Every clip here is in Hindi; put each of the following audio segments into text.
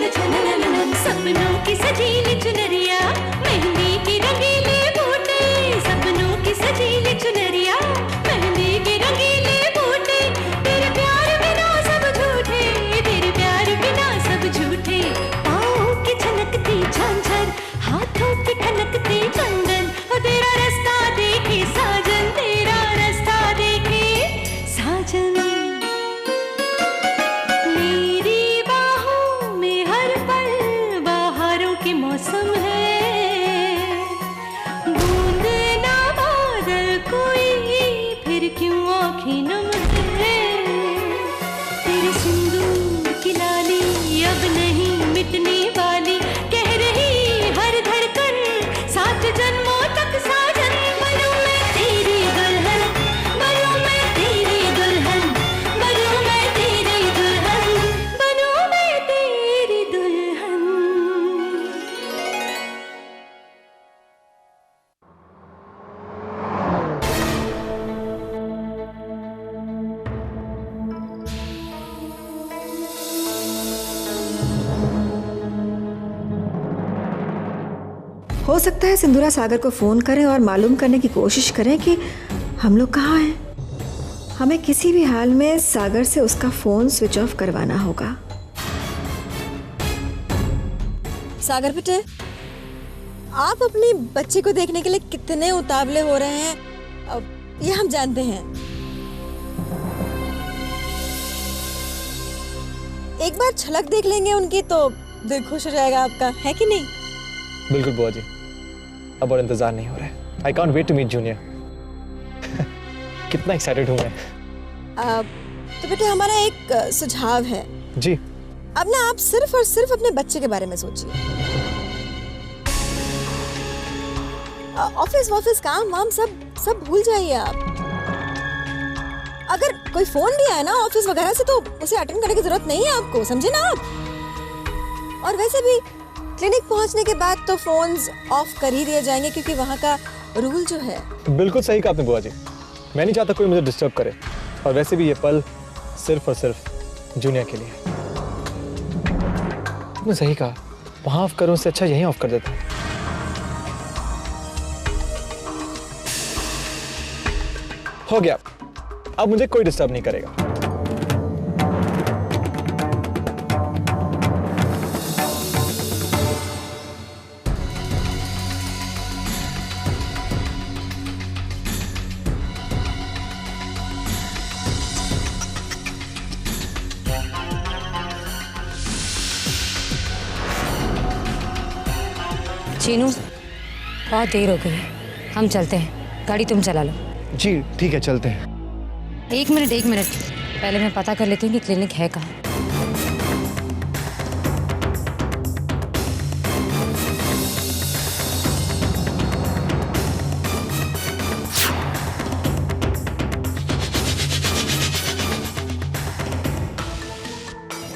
सपनों की सजीली चुनरिया, मेहंदी की रंगीले बूटे, सपनों की सजीली चुनरिया, मेहंदी के रंगीले बूटे, तेरे प्यार बिना सब झूठे, तेरे प्यार बिना सब झूठे, पाँव की छनकती झांझर, हाथों की खनकती कंगन, और तेरा रास्ता देखे साजन, तेरा रास्ता देखे साजन। मेरी बाहों में हर पल बहारों के मौसम है, बूंद ना बादल कोई, फिर क्यों आँखें नम है, तेरे सिंदूर की लाली अब नहीं मिटने वाली, कह रही हर धड़कन सात जन्मों तक साजन। बनूं मैं तेरी दुल्हन, बनूं मैं तेरी दुल्हन, बनूं मैं तेरी दुल्हन, बनूं मैं तेरी दुल्हन। हो सकता है सिंदूरा सागर को फोन करें और मालूम करने की कोशिश करें कि हम लोग कहाँ हैं। हमें किसी भी हाल में सागर से उसका फोन स्विच ऑफ करवाना होगा। सागर बेटे, आप अपनी बच्ची को देखने के लिए कितने उतावले हो रहे हैं, ये हम जानते हैं। एक बार झलक देख लेंगे उनकी तो दिल खुश हो जाएगा आपका, है कि नहीं? बिल्कुल बुआ जी, अब और इंतजार नहीं हो रहा है। I can't wait to meet junior. कितना एक्साइटेड हूँ मैं। तो बेटे हमारा एक सुझाव है जी। अब ना आप सिर्फ और सिर्फ अपने बच्चे के बारे में सोचिए। ऑफिस काम वाम सब भूल जाइए आप। अगर कोई फोन भी आए ना ऑफिस वगैरह से तो उसे अटेंड करने की जरूरत नहीं है आपको, समझे ना आप। और वैसे भी क्लिनिक पहुंचने के बाद तो फोन्स ऑफ कर ही दिए जाएंगे, क्योंकि वहाँ का रूल जो है। बिल्कुल सही कहा आपने बुआ जी, मैं नहीं चाहता कोई मुझे डिस्टर्ब करे, और वैसे भी ये पल सिर्फ और सिर्फ जूनियर के लिए। तुमने सही कहा, वहाँ ऑफ करो उससे अच्छा यहीं ऑफ कर देता। हो गया, अब मुझे कोई डिस्टर्ब नहीं करेगा। चीनू, बहुत देर हो गई है, हम चलते हैं। गाड़ी तुम चला लो। जी ठीक है, चलते हैं। एक मिनट, पहले मैं पता कर लेती हूँ कि क्लिनिक है कहाँ।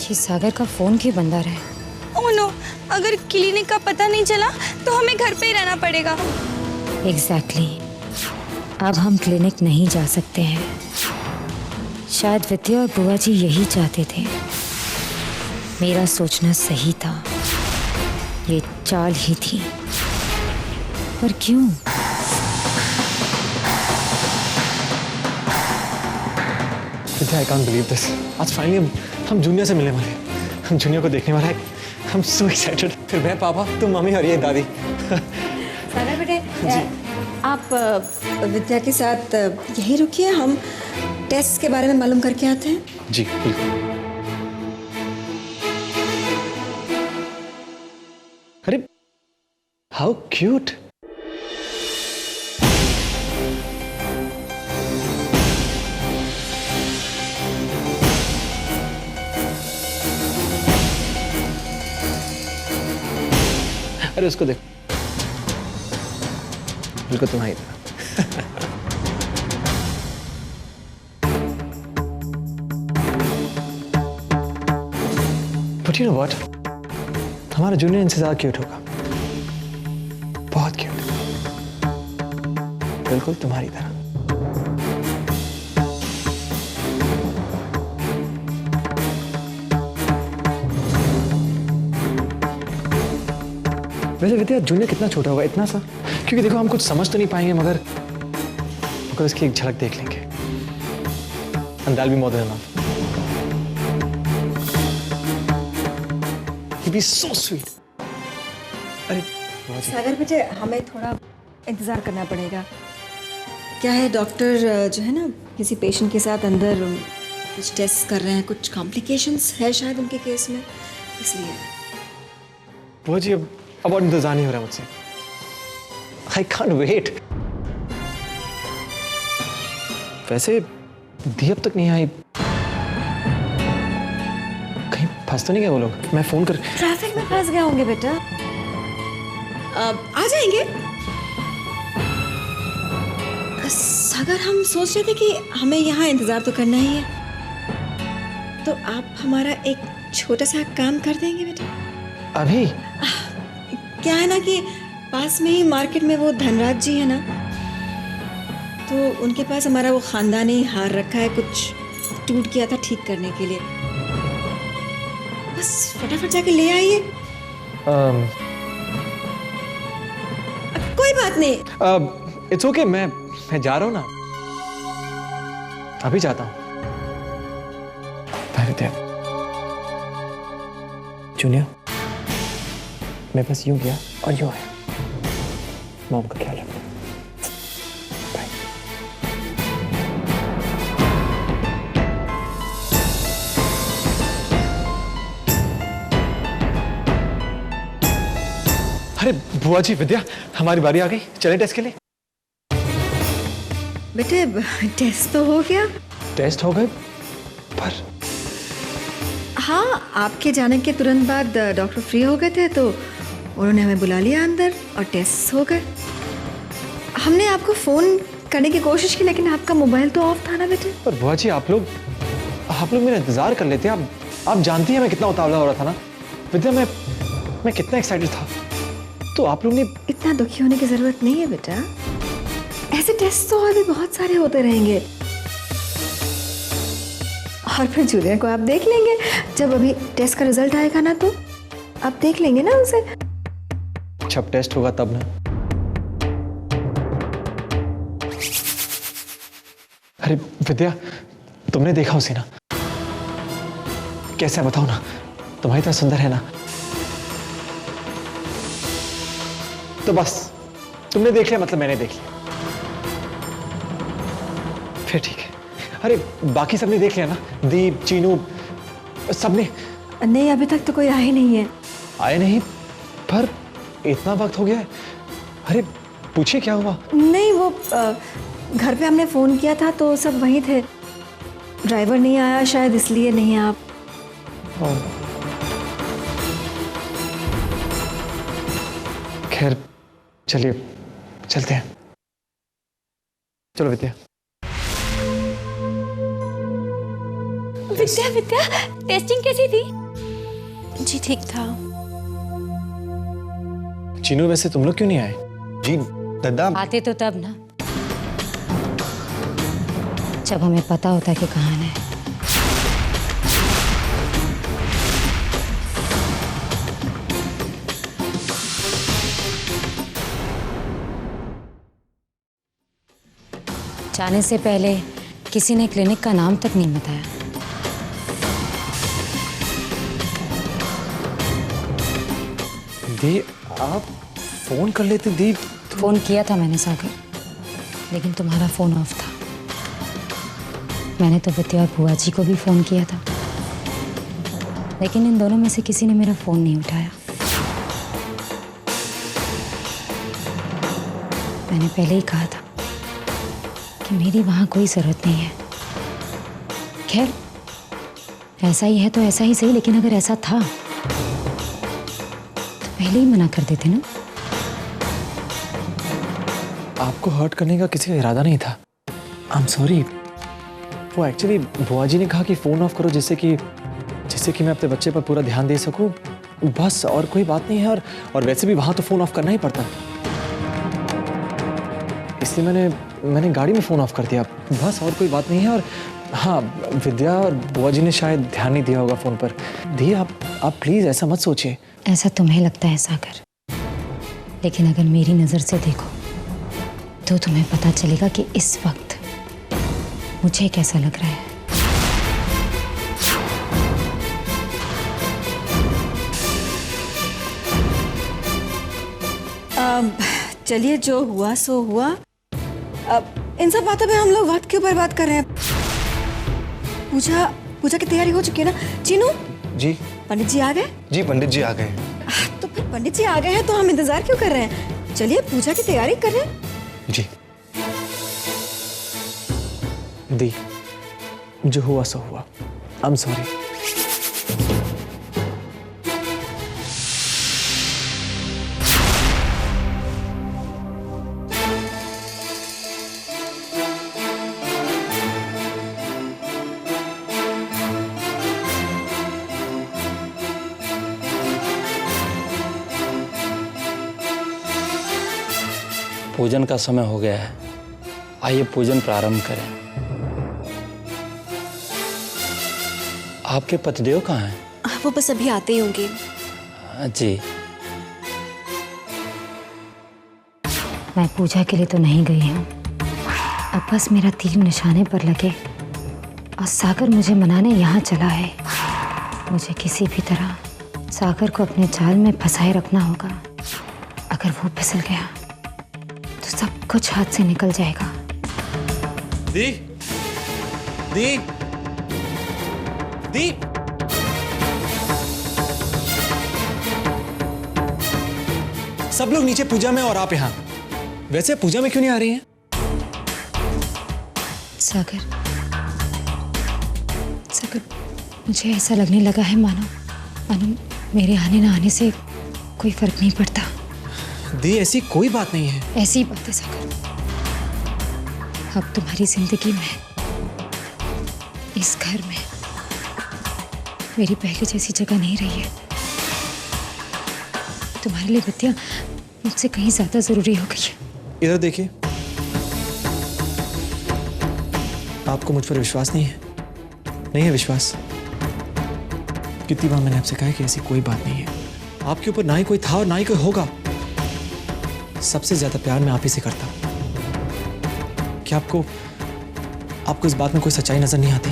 ये सागर का फोन क्यों बंद आ रहा है? ओह नो, अगर क्लिनिक का पता नहीं चला तो हमें घर पे ही रहना पड़ेगा। एग्जैक्टली, अब हम क्लिनिक नहीं जा सकते हैं। शायद विद्या और बुआ जी यही चाहते थे। मेरा सोचना सही था, ये चाल ही थी। पर क्यों? विद्या, आई कांट बिलीव दिस। आज फाइनली हम जूनियर से मिलने वाले हैं। हम जूनियर को देखने वाला है। I'm so excited। फिर मैं, पापा, तुम, मम्मी और ये दादी। सागर बेटे, आप विद्या के साथ यहीं रुकिए, हम टेस्ट के बारे में मालूम करके आते हैं। जी बिल्कुल। अरे हाउ क्यूट। अरे उसको देखो, बिल्कुल तुम्हारी तरह। But you know what? हमारा जूनियर इनसे ज्यादा क्यूट होगा, बहुत क्यूट, बिल्कुल तुम्हारी तरह। वैसे विद्या जूनियर कितना छोटा होगा, इतना सा? क्योंकि देखो हम कुछ समझ तो नहीं पाएंगे मगर इसकी एक झलक देख लेंगे। And that'll be more than enough. He'll be so sweet. अरे सागर बेटे, हमें थोड़ा इंतजार करना पड़ेगा। क्या है, डॉक्टर जो है ना किसी पेशेंट के साथ अंदर कुछ टेस्ट कर रहे हैं, कुछ कॉम्प्लिकेशंस है शायद उनके केस में, इसलिए। बुआ जी अब और इंतजार नहीं हो रहा मुझसे। I can't wait. वैसे दी अब तक नहीं आई, कहीं फंस तो नहीं गए वो लोग? मैं फोन कर। ट्रैफिक में फंस गए होंगे बेटा, आ जाएंगे। सागर, हम सोच रहे थे कि हमें यहाँ इंतजार तो करना ही है, तो आप हमारा एक छोटा सा काम कर देंगे बेटा? अभी? क्या है ना कि पास में ही मार्केट में वो धनराज जी है ना, तो उनके पास हमारा वो खानदानी हार रखा है, कुछ टूट गया था ठीक करने के लिए। बस फटाफट जाके ले आइए। कोई बात नहीं। इट्स ओके, मैं जा रहा हूँ ना, अभी जाता हूँ। जूनियर, मैं बस यूं गया और यूं आया। मॉम का ख्याल रखना। बाय। अरे बुआ जी, विद्या, हमारी बारी आ गई, चले टेस्ट के लिए। बेटे टेस्ट तो हो गया। टेस्ट हो गए, पर हाँ, आपके जाने के तुरंत बाद डॉक्टर फ्री हो गए थे, तो उन्होंने हमें बुला लिया अंदर और टेस्ट हो गए। हमने आपको फ़ोन करने की कोशिश की, लेकिन आपका मोबाइल तो ऑफ था ना बेटे। पर बुआ जी, आप लोग मेरा इंतजार कर लेते। आप जानती हैं मैं कितना उतावला हो रहा था ना विद्या, मैं कितना एक्साइटेड था, तो आप लोग ने। इतना दुखी होने की जरूरत नहीं है बेटा, ऐसे टेस्ट तो और भी बहुत सारे होते रहेंगे, और फिर जूनियर को आप देख लेंगे जब अभी टेस्ट का रिजल्ट आएगा ना, तो आप देख लेंगे ना उसे। जब टेस्ट होगा तब ना। अरे विद्या, तुमने देखा उसे ना, कैसा है बताओ ना, तुम्हारी तरह सुंदर है ना, तो बस तुमने देख लिया मतलब मैंने देख लिया, फिर ठीक है। अरे बाकी सबने देख लिया ना, दीप, चीनू, सबने? नहीं, अभी तक तो कोई आए नहीं है। आए नहीं? पर इतना वक्त हो गया है। अरे पूछिए क्या हुआ? नहीं, वो घर पे हमने फ़ोन किया था तो सब वहीं थे, ड्राइवर नहीं आया शायद, इसलिए नहीं आप। खैर चलिए चलते हैं। चलो विद्या। विद्या, टेस्टिंग कैसी थी? जी ठीक था। चीनू, वैसे तुम लोग क्यों नहीं आए? जी दादा, आते तो तब ना, जब हमें पता होता कि कहाँ है। जाने से पहले किसी ने क्लिनिक का नाम तक नहीं बताया। दी, आप फोन कर लेते दी। फोन किया था मैंने सागर, लेकिन तुम्हारा फोन ऑफ था। मैंने तो विद्या और बुआ जी को भी फोन किया था, लेकिन इन दोनों में से किसी ने मेरा फोन नहीं उठाया। मैंने पहले ही कहा था कि मेरी वहां कोई जरूरत नहीं है। खैर, ऐसा ही है तो ऐसा ही सही, लेकिन अगर ऐसा था तो पहले ही मना कर देते ना। आपको हर्ट करने का किसी का इरादा नहीं था। I am sorry. वो एक्चुअली बुआ जी ने कहा कि फोन ऑफ करो, जिससे कि मैं अपने बच्चे पर पूरा ध्यान दे सकूं, बस, और कोई बात नहीं है। और वैसे भी वहां तो फोन ऑफ करना ही पड़ता, इसलिए मैंने गाड़ी में फोन ऑफ कर दिया, बस, और कोई बात नहीं है। और हाँ, विद्या और बुआ जी ने शायद ध्यान नहीं दिया होगा फोन पर। दी, आप प्लीज ऐसा मत सोचिए। ऐसा तुम्हें लगता है सागर, लेकिन अगर मेरी नजर से देखो तो तुम्हें पता चलेगा कि इस वक्त मुझे कैसा लग रहा है। चलिए, जो हुआ सो हुआ। अब इन सब बातों पे हम लोग वक्त क्यों बर्बाद कर रहे हैं? पूजा की तैयारी हो चुकी है ना? चीनू, जी पंडित जी आ गए? जी पंडित जी आ गए। तो फिर पंडित जी आ गए हैं तो हम इंतजार क्यों कर रहे हैं? चलिए पूजा की तैयारी कर रहे हैं। जी दी, जो हुआ सो हुआ। I am sorry. पूजन का समय हो गया है, आइए पूजन प्रारंभ करें। आपके पतिदेव कहाँ हैं? वो बस अभी आते ही होंगे। जी। मैं पूजा के लिए तो नहीं गई हूँ, अब बस मेरा तीर निशाने पर लगे और सागर मुझे मनाने यहाँ चला है। मुझे किसी भी तरह सागर को अपने जाल में फंसाए रखना होगा। अगर वो फिसल गया तो सब कुछ हाथ से निकल जाएगा। दी, दी, दी। सब लोग नीचे पूजा में और आप यहाँ। वैसे पूजा में क्यों नहीं आ रही हैं? सागर, मुझे ऐसा लगने लगा है मानो मेरे आने ना आने से कोई फर्क नहीं पड़ता। दी, ऐसी कोई बात नहीं है। ऐसी बात है सागर, अब तुम्हारी जिंदगी में, इस घर में मेरी पहले जैसी जगह नहीं रही है। तुम्हारे लिए विद्या मुझसे कहीं ज्यादा जरूरी हो गई है। इधर देखिए, आपको मुझ पर विश्वास नहीं है? नहीं है विश्वास? कितनी बार मैंने आपसे कहा कि ऐसी कोई बात नहीं है। आपके ऊपर ना ही कोई था और ना ही कोई होगा। सबसे ज्यादा प्यार मैं आप ही से करता हूं। क्या आपको इस बात में कोई सच्चाई नजर नहीं आती?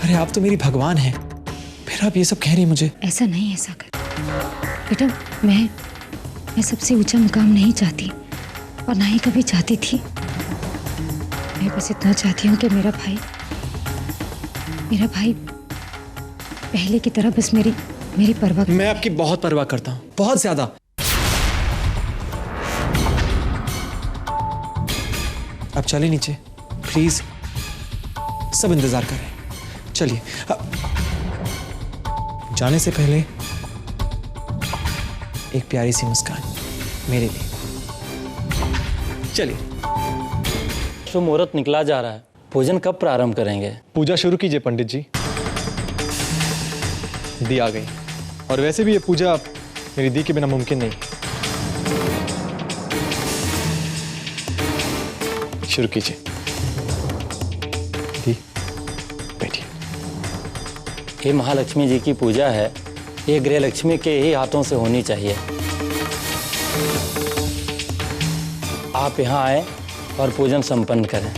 अरे आप तो मेरी भगवान हैं, फिर आप ये सब कह रही हैं मुझे। ऐसा नहीं है सागर बेटा, मैं सबसे ऊंचा मुकाम नहीं चाहती और ना ही कभी चाहती थी। मैं बस इतना चाहती हूँ कि मेरा भाई पहले की तरह बस मेरी परवाह। मैं आपकी बहुत परवाह करता हूँ, बहुत ज्यादा। अब चलिए नीचे प्लीज, सब इंतजार कर रहे हैं। चलिए। जाने से पहले एक प्यारी सी मुस्कान मेरे लिए। चलिए। शुभ मुहूर्त निकला जा रहा है, पूजन कब प्रारंभ करेंगे? पूजा शुरू कीजिए पंडित जी। दी आ गई, और वैसे भी ये पूजा मेरी दी के बिना मुमकिन नहीं। शुरू कीजिए। दी, बैठिए। ये महालक्ष्मी जी की पूजा है, ये गृह लक्ष्मी के ही हाथों से होनी चाहिए। आप यहाँ आए और पूजन संपन्न करें।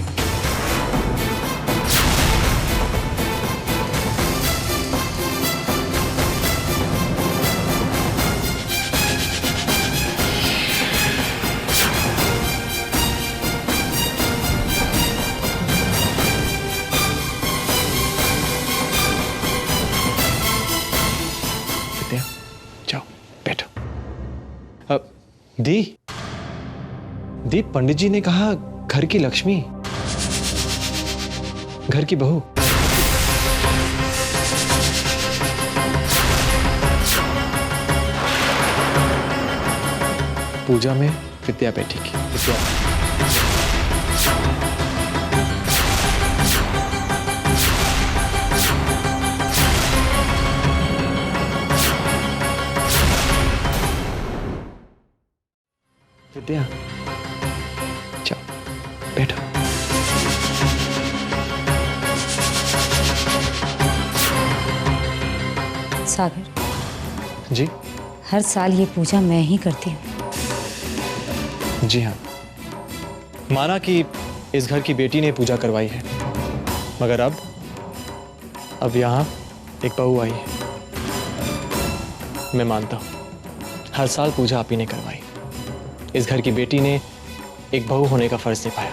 जाओ बैठो। दी, पंडित जी ने कहा घर की लक्ष्मी, घर की बहू। पूजा में विद्या बैठेगी। विद्या। विद्या, जाओ बैठो। सागर जी। हर साल ये पूजा मैं ही करती हूँ। जी हाँ, माना कि इस घर की बेटी ने पूजा करवाई है, मगर अब यहाँ एक बहू आई है। मैं मानता हूँ हर साल पूजा आप ही ने करवाई। इस घर की बेटी ने एक बहू होने का फर्ज निभाया।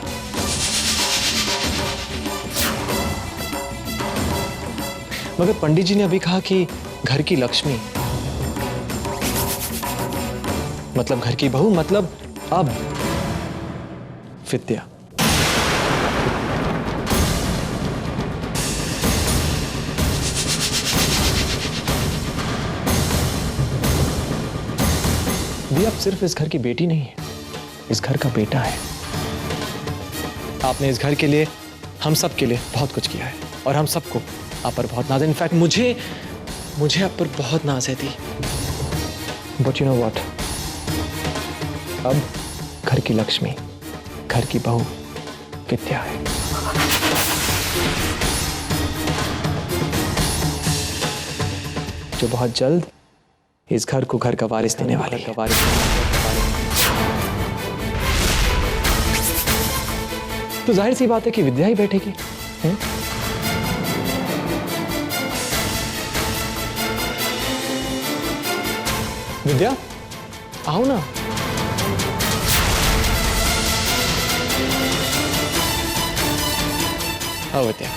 मगर पंडित जी ने अभी कहा कि घर की लक्ष्मी मतलब घर की बहू मतलब अब विद्या। भी अब सिर्फ इस घर की बेटी नहीं है, इस घर का बेटा है। आपने इस घर के लिए, हम सब के लिए बहुत कुछ किया है और हम सबको आप पर बहुत नाज है। इनफैक्ट मुझे आप पर बहुत नाज है थी। बट यू नो व्हाट, अब घर की लक्ष्मी, घर की बहू विद्या है। जो बहुत जल्द इस घर को घर का वारिस देने वाली है। तो जाहिर सी बात है कि विद्या ही बैठेगी। विद्या, आओ ना। आओ विद्या।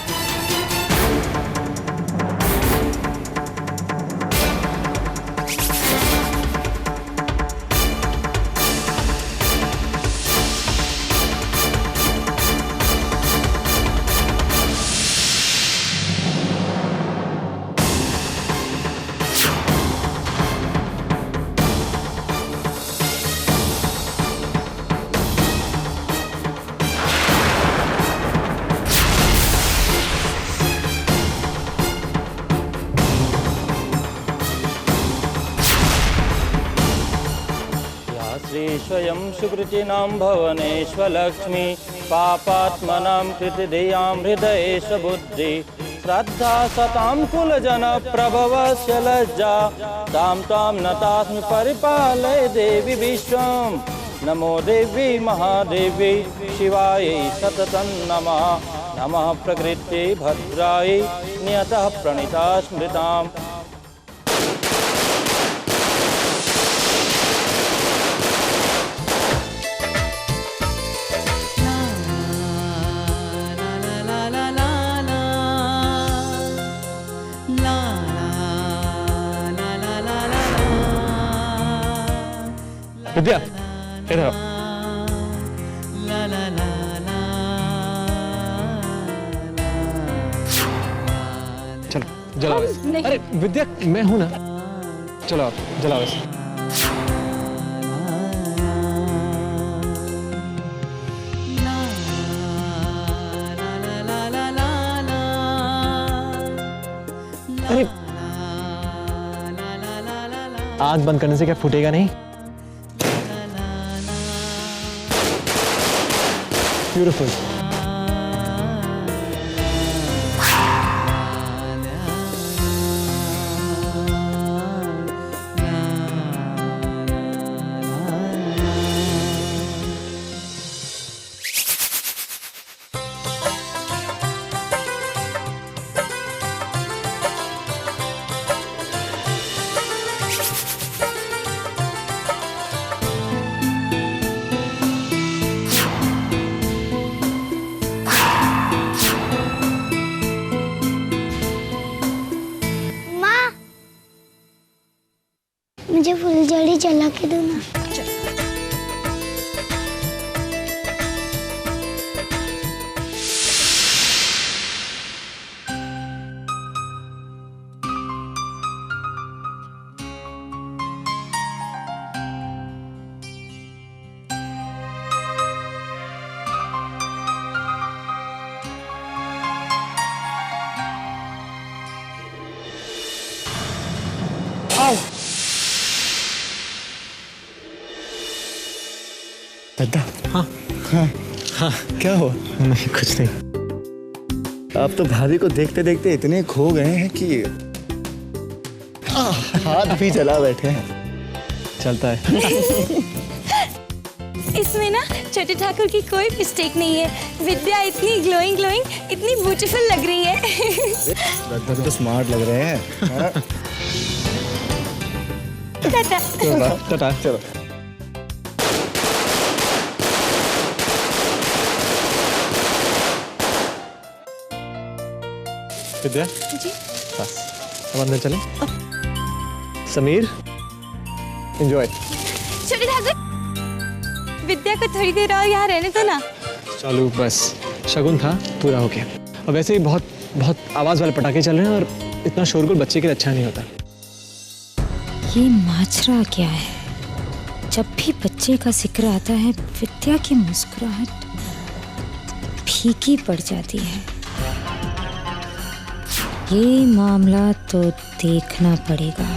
श्री स्वयं सुकृतिनां भवनेष्वलक्ष्मी पापात्मनां कृतिधियां हृदयेश बुद्धि श्रद्धा सतां कुलजन प्रभवस्य लज्जा तां तां नतास्मि परिपालय देवी विश्वं। नमो देवी महादेवी शिवायै सततं नमः। नमः प्रकृते भद्रायै नियतः प्रणीता स्मृताम्। विद्या, इधर आओ। चलो जलाओ इसे। अरे विद्या, मैं हूं ना। चलो आप जलाओ इसे। अरे आग बंद करने से क्या फूटेगा नहीं? ब्यूटीफुल। मुझे फुलझड़ी जला के दो ना। दादा, हाँ हाँ क्या हुआ? नहीं, कुछ नहीं। आप तो भाभी को देखते देखते इतने खो गए हैं कि हाथ भी जला बैठे हैं। चलता है। इसमें ना छोटे ठाकुर की कोई मिस्टेक नहीं है। विद्या इतनी ग्लोइंग इतनी ब्यूटीफुल लग रही है। तो स्मार्ट लग रहे हैं। टाटा। टाटा। चलो। विद्या जी बस अब अंदर चले। समीर एंजॉय। छोटे ठाकुर, विद्या को थोड़ी देर और यहाँ रहने दो ना। चलो बस शगुन था पूरा हो गया। और वैसे ही बहुत बहुत आवाज वाले पटाखे चल रहे हैं और इतना शोरगुल बच्चे के लिए अच्छा नहीं होता। ये माजरा क्या है? जब भी बच्चे का जिक्र आता है विद्या की मुस्कुराहट फीकी पड़ जाती है। ये मामला तो देखना पड़ेगा।